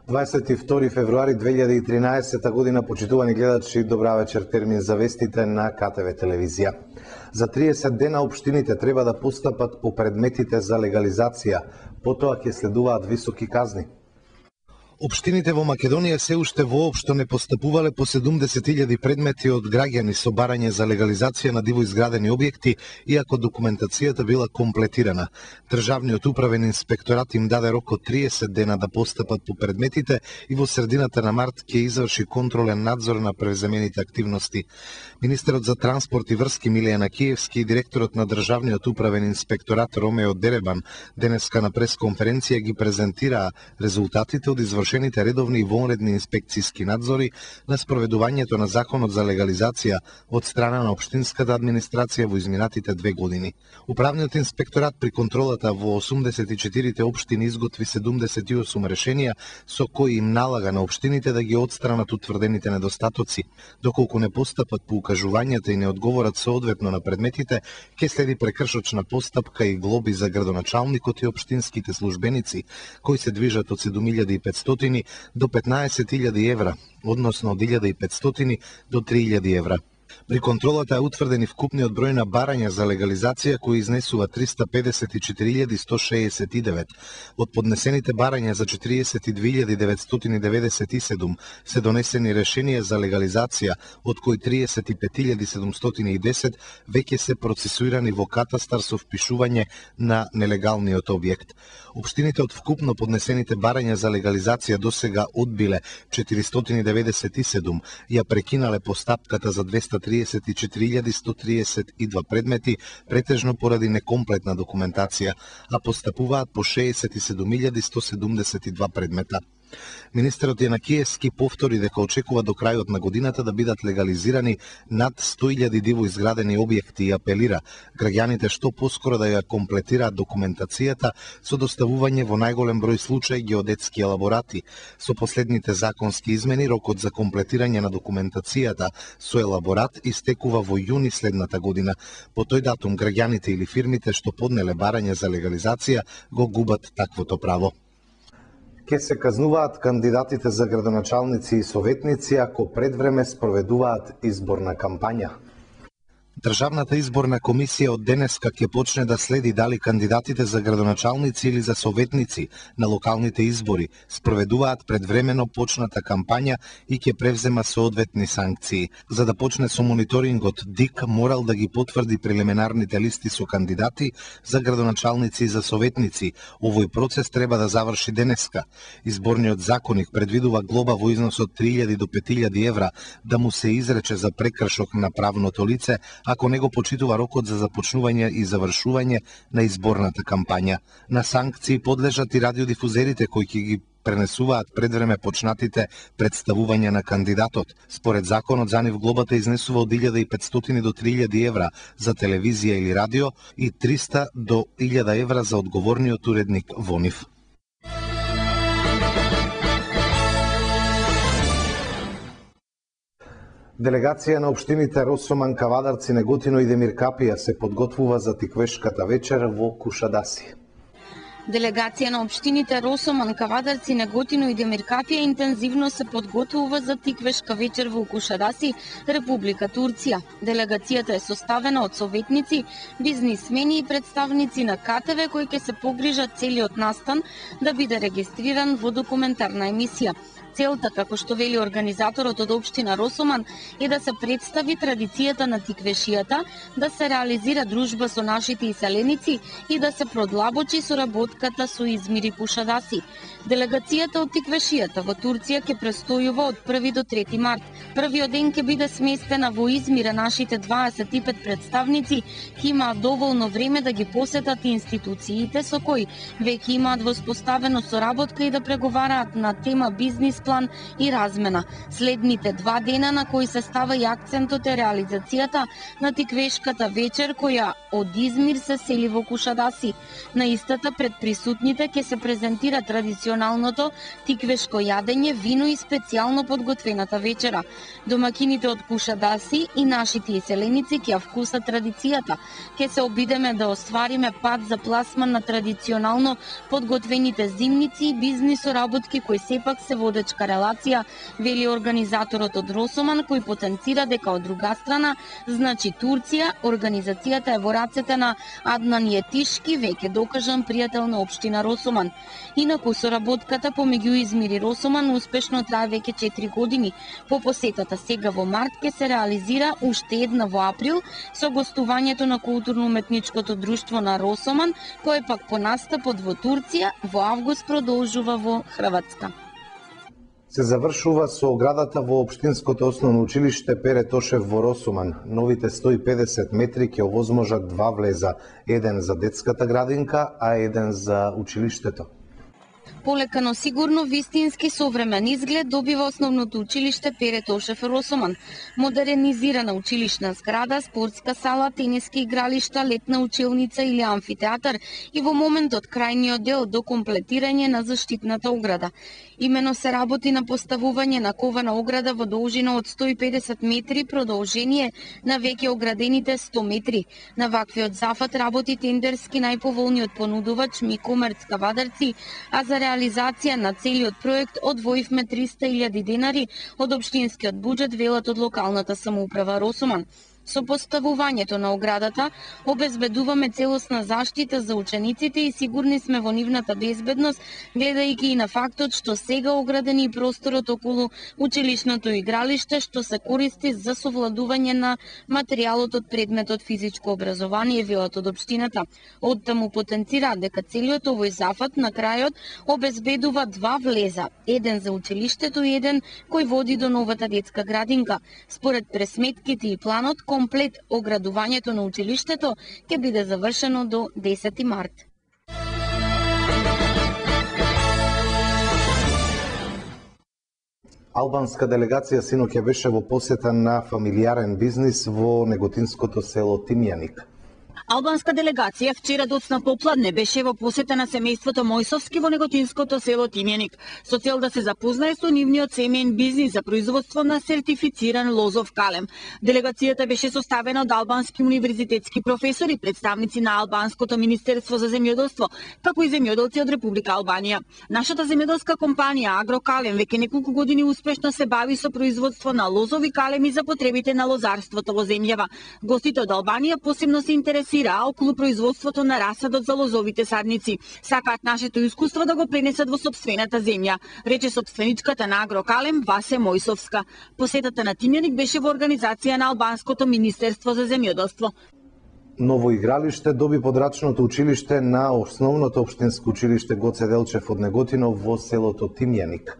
22 февруари 2013 година, почитувани гледачи, добра вечер, термин за вестите на КТВ телевизија. За 30 дена општините треба да постапат по предметите за легализација, потоа ќе следуваат високи казни. Општините во Македонија се уште воопшто не постапувале по 70.000 предмети од граѓани со барање за легализација на диво изградени објекти, иако документацијата била комплетирана. Државниот управен инспекторат им даде рок од 30 дена да постапат по предметите и во средината на март ќе изврши контролен надзор на превземените активности. Министерот за транспорт и врски Милијана Киевски и директорот на Државниот управен инспекторат Ромео Деребан денеска на пресконференција ги презентираа резултатите од извршените редовни и вонредни инспекцијски надзори на спроведувањето на законот за легализација од страна на општинската администрација во изминатите 2 години. Управниот инспекторат при контролата во 84 општини изготви 78 решенија со кои им налага на општините да ги отстранат утврдените недостатоци. Доколку не постапат по укажувањата и не одговорат соодветно на предметите, ќе следи прекршочна постапка и глоби за градоначалникот и општинските службеници, кои се движат од 7.500 до 15.000 евра, односно од 1.500 до 3.000 евра. При контролата е утврден и вкупниот број на барања за легализација кои изнесува 354.169. Од поднесените барања за 42.997 се донесени решенија за легализација, од кои 35.710 веќе се процесуирани во катастар со впишување на нелегалниот објект. Општините од вкупно поднесените барања за легализација досега одбиле 497, ја прекинале постапката за 234.132 предмети, претежно поради некомплетна документација, а постапуваат по 67.172 предмета. Министерот Јанакиевски повтори дека очекува до крајот на годината да бидат легализирани над 100.000 диво изградени објекти и апелира граѓаните што поскоро да ја комплетираат документацијата со доставување во најголем број случаи геодетски елаборати. Со последните законски измени, рокот за комплетирање на документацијата со елаборат истекува во јуни следната година. По тој датум граѓаните или фирмите што поднеле барање за легализација го губат таквото право. Ке се казнуваат кандидатите за градоначалници и советници ако предвреме спроведуваат изборна кампања. Државната изборна комисија од денеска ќе почне да следи дали кандидатите за градоначалници или за советници на локалните избори спроведуваат предвремено почната кампања и ќе превзема соодветни санкции. За да почне со мониторингот, ДИК морал да ги потврди прелиминарните листи со кандидати за градоначалници и за советници. Овој процес треба да заврши денеска. Изборниот законник предвидува глоба во износ од 3.000 до 5.000 евра да му се изрече за прекршок на правното лице ако не го почитува рокот за започнување и завршување на изборната кампања. На санкции подлежат и радиодифузерите кои ќе ги пренесуваат предвреме почнатите представувања на кандидатот. Според законот за нив глобата изнесува од 1.500 до 3.000 евра за телевизија или радио и 300 до 1.000 евра за одговорниот уредник во нив. Делегација на општините Росоман, Кавадарци, Неготино и Демир Капија се подготвува за тиквешката вечер во Кушадаси. Делегација на општините Росоман, Кавадарци, Неготино и Демир Капија интензивно се подготвува за тиквешка вечер во Кушадаси, Република Турција. Делегацијата е составена од советници, бизнисмени и представници на КТВ кои ќе се погрижат целиот настан да биде регистриран во документарна емисија. Целта, како што вели организаторот од општина Росоман, е да се представи традицијата на тиквешијата, да се реализира дружба со нашите иселеници и да се продлабочи соработката со Измир и Кушадаси. Делегацијата од тиквешијата во Турција ќе престојува од 1 до 3 март. Првиот ден ќе биде сместена во Измир, нашите 25 представници ќе имаат доволно време да ги посетат институциите со кои веќе имаат воспоставено соработка и да преговараат на тема бизнис план и размена. Следните 2 дена на кои се става и акцентот е реализацијата на тиквешката вечер која од Измир се сели во Кушадаси. На истата пред присутните ќе се презентира традиционалното тиквешко јадење, вино и специјално подготвената вечера. Домакините од Кушадаси и нашите иселеници ќе ја вкусат традицијата. Ќе се обидеме да оствариме пат за пласман на традиционално подготвените зимници и бизнис соработки кои сепак се водечка релација, вели организаторот од Росоман, кој потенцира дека од друга страна, значи Турција, организацијата е во рацете на Аднан Јетишки, веќе докажан пријател на општина Росоман. Инаку соработката помеѓу Измир и Росоман успешно трае веќе 4 години. По посетата сега во март ќе се реализира уште една во април со гостувањето на културно-уметничкото друштво на Росоман, кој пак по настапот во Турција во август продолжува во Хрватска. Се завршува со оградата во Општинското основно училиште Пере Тошев во Росоман. Новите 150 метри ќе овозможат 2 влеза, еден за детската градинка, а еден за училиштето. Полека, но сигурно вистински современ изглед добива основното училиште Пере Тошев Росоман. Модернизирана училишна зграда, спортска сала, тениски игралишта, летна училница или амфитеатар и во моментот крајниот дел до комплетирање на заштитната ограда. Имено се работи на поставување на кована ограда во должина од 150 метри, продолжение на веќе оградените 100 метри. На ваквиот зафат работи тендерски најповолниот понудувач Микомерц Кавадарци, а за реализација на целиот проект одвоивме 300.000 денари од општинскиот буџет, велат од локалната самоуправа Росоман. Со поставувањето на оградата обезбедуваме целосна заштита за учениците и сигурни сме во нивната безбедност, гледајќи и на фактот што сега оградени и просторот околу училишното игралиште што се користи за совладување на материјалот од предметот физичко образование, велат од општината. Оттаму потенцира дека целиот овој зафат на крајот обезбедува 2 влеза, еден за училиштето и еден кој води до новата детска градинка. Според пресметките и планот, комплет оградувањето на училиштето ќе биде завршено до 10 март. Албанска делегација синоќа беше во посета на фамилијарен бизнис во неготинското село Тимјаник. Албанска делегација вчера доцна попладне беше во посета на семејството Мојсовски во неготинското село Тимјаник, со цел да се запознае со нивниот семеен бизнис за производство на сертифициран лозов калем. Делегацијата беше составена од албански универзитетски професори, представници на Албанското министерство за земјоделство, како и земјоделци од Република Албанија. Нашата земјоделска компанија Агрокалем веќе неколку години успешно се бави со производство на лозови калеми за потребите на лозарството во земјава. Гостите од Албанија посебно се интересираат околу производството на расадот за лозовите садници. Сакаат нашето искуство да го пренесат во сопствената земја, рече сопственичката на Агрокалем Васе Мојсовска. Посетата на Тимјаник беше во организација на Албанското министерство за земјоделство. Ново игралиште доби подрачното училиште на основното општинско училиште Гоце Делчев од Неготино во селото Тимјаник.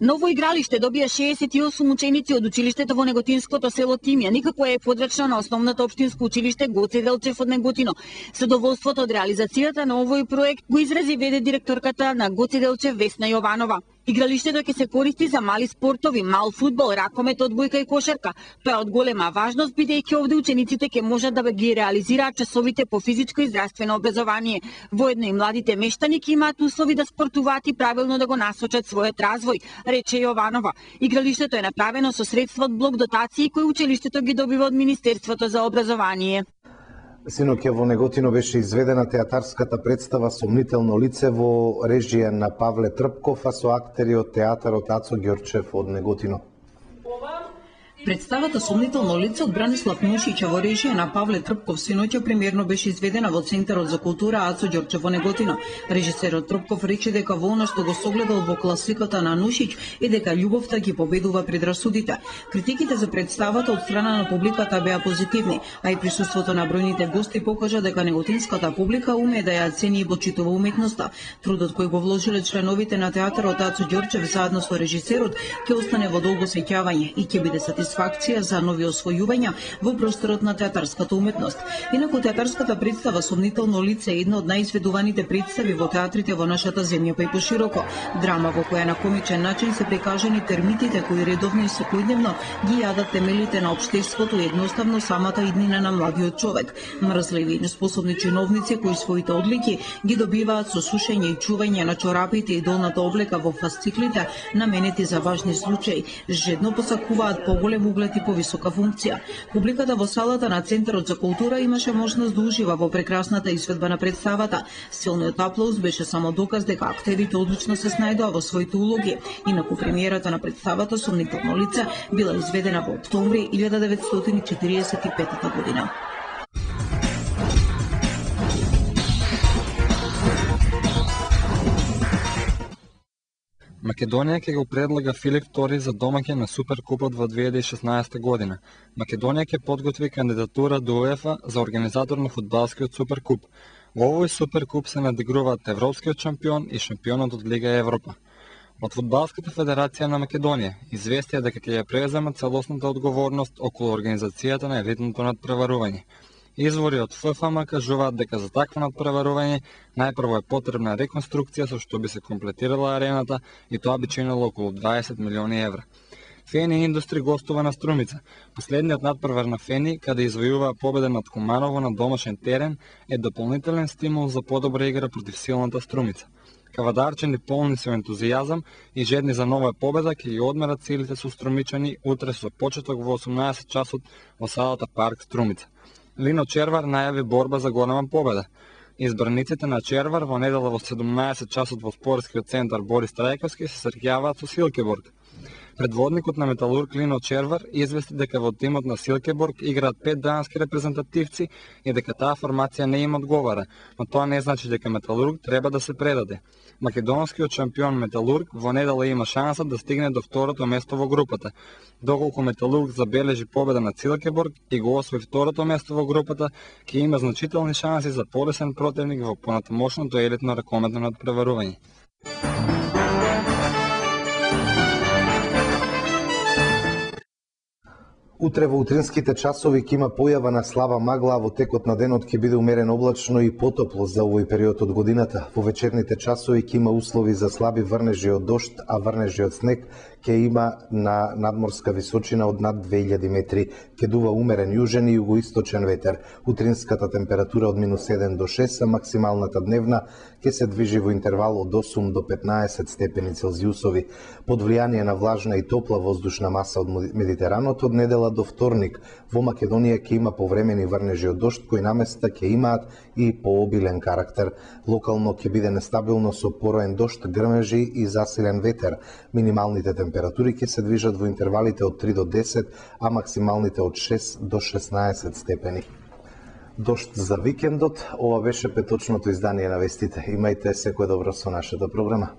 Ново игралиште добија 68 ученици од училиштето во неготинското село Тимјаник, кое е подрачно на основното општинско училиште Гоце Делчев од Неготино. Задоволството од реализацијата на овој проект го изрази ВД директорката на Гоце Делчев Весна Јованова. Игралиштето ќе се користи за мали спортови, мал фудбал, ракомет, одбојка и кошарка. Тоа е од голема важност, бидејќи овде учениците ќе можат да ги реализираат часовите по физичко и здравствено образование. Воедно и младите мештани ќе имаат услови да спортуваат и правилно да го насочат својот развој, рече Јованова. Игралиштето е направено со средства од блок дотации кои училиштето ги добива од Министерството за образование. Синоќа во Неготино беше изведена театарската представа Сомнително лице во режија на Павле Трпков, а со актери од театарот Ацо Ѓорчев од Неготино. Представата Сомнително лице од Бранислав Нушиќ во режија на Павле Трпков синоќа премиерно беше изведена во Центарот за култура Ацо Ѓорчев во Неготино. Режисерот Трпков рече дека во она што го согледал во класиката на Нушиќ е дека љубовта ги победува предрасудите. Критиките за представата од страна на публиката беа позитивни, а и присуството на бројните гости покажа дека неготинската публика уме да ја цени и почитува уметноста. Трудот кој го вложиле членовите на театарот Ацо Ѓорчев заедно со режисерот ќе остане во долго сеќавање и ќе биде сатисфакција сатисфакција за нови освојувања во просторот на театарската уметност. Инаку театарската представа Сомнително лице е една од најизведуваните представи во театрите во нашата земја па и пошироко. Драма во која на комичен начин се прикажани термитите кои редовно и секојдневно ги јадат темелите на општеството и едноставно самата иднина на младиот човек. Мрзливи и неспособни чиновници кои своите одлики ги добиваат со сушење и чување на чорапите и долната облека во фасциклите наменети за важни случаи, жедно посакуваат поголем углед и повисока функција. Публиката во салата на Центарот за култура имаше можност да ужива во прекрасната изведба на представата. Силниот аплауз беше само доказ дека актерите одлично се снајдоа во своите улоги. Инаку премиерата на представата Сомнително лице била изведена во октомври 1945 година. Македонија ќе го предлага Филип II за домаќин на Суперкупот во 2016 година. Македонија ќе подготви кандидатура до УЕФА за организатор на фудбалскиот Суперкуп. Во овој Суперкуп се надигруваат европскиот шампион и шампионот од Лига Европа. Од Фудбалската федерација на Македонија известија дека ќе ја преземат целосната одговорност околу организацијата на елитното надпреварување. Извори од ФФМ кажуваат дека за такво надпреварување најпрво е потребна реконструкција со што би се комплетирала арената и тоа би чинело околу 20 милиони евра. Фени Индустри гостува на Струмица. Последниот надпревар на Фени, каде извојуваа победа над Куманово на домашен терен, е дополнителен стимул за подобра игра против силната Струмица. Кавадарчани полни со ентузијазам и жедни за нова победа ќе ги одмерат силите со струмичани утре со почеток во 18 часот во салата Парк Струмица. Лино Червар најави борба за голема победа. Избраниците на Червар во недела во 17 часот во спортскиот центар Борис Трајковски се среќаваат со Силкеборг. Предводникот на Металург Лино Червар извести дека во тимот на Силкеборг играат 5 дански репрезентативци и дека таа формација не им одговара, но тоа не значи дека Металург треба да се предаде. Македонскиот шампион Металург во недела има шанса да стигне до второто место во групата. Доколку Металург забележи победа на Силкеборг и го освои второто место во групата, ќе има значителни шанси за полесен противник во понатамошното елитно ракометно надпреварување. Утре во утринските часови ќе има појава на слаба магла, во текот на денот ќе биде умерено облачно и потопло за овој период од годината. Во вечерните часови ќе има услови за слаби врнежи од дожд, а врнежи од снег ќе има на надморска височина од над 2000 метри. Ќе дува умерен јужен и југоисточен ветер. Утринската температура од -1 до 6, а максималната дневна ќе се движи во интервал од 8 до 15 степени Целзиусови. Под влијание на влажна и топла воздушна маса од Медитеранот, од недела до вторник во Македонија ќе има повремени врнежи од дожд кои наместа ќе имаат и пообилен карактер. Локално ќе биде нестабилно со пороен дожд, грмежи и засилен ветер. Минималните температури ќе се движат во интервалите од 3 до 10, а максималните од 6 до 16 степени. Дожд за викендот, ова беше петочното издание на вестите. Имајте секој добро со нашата програма.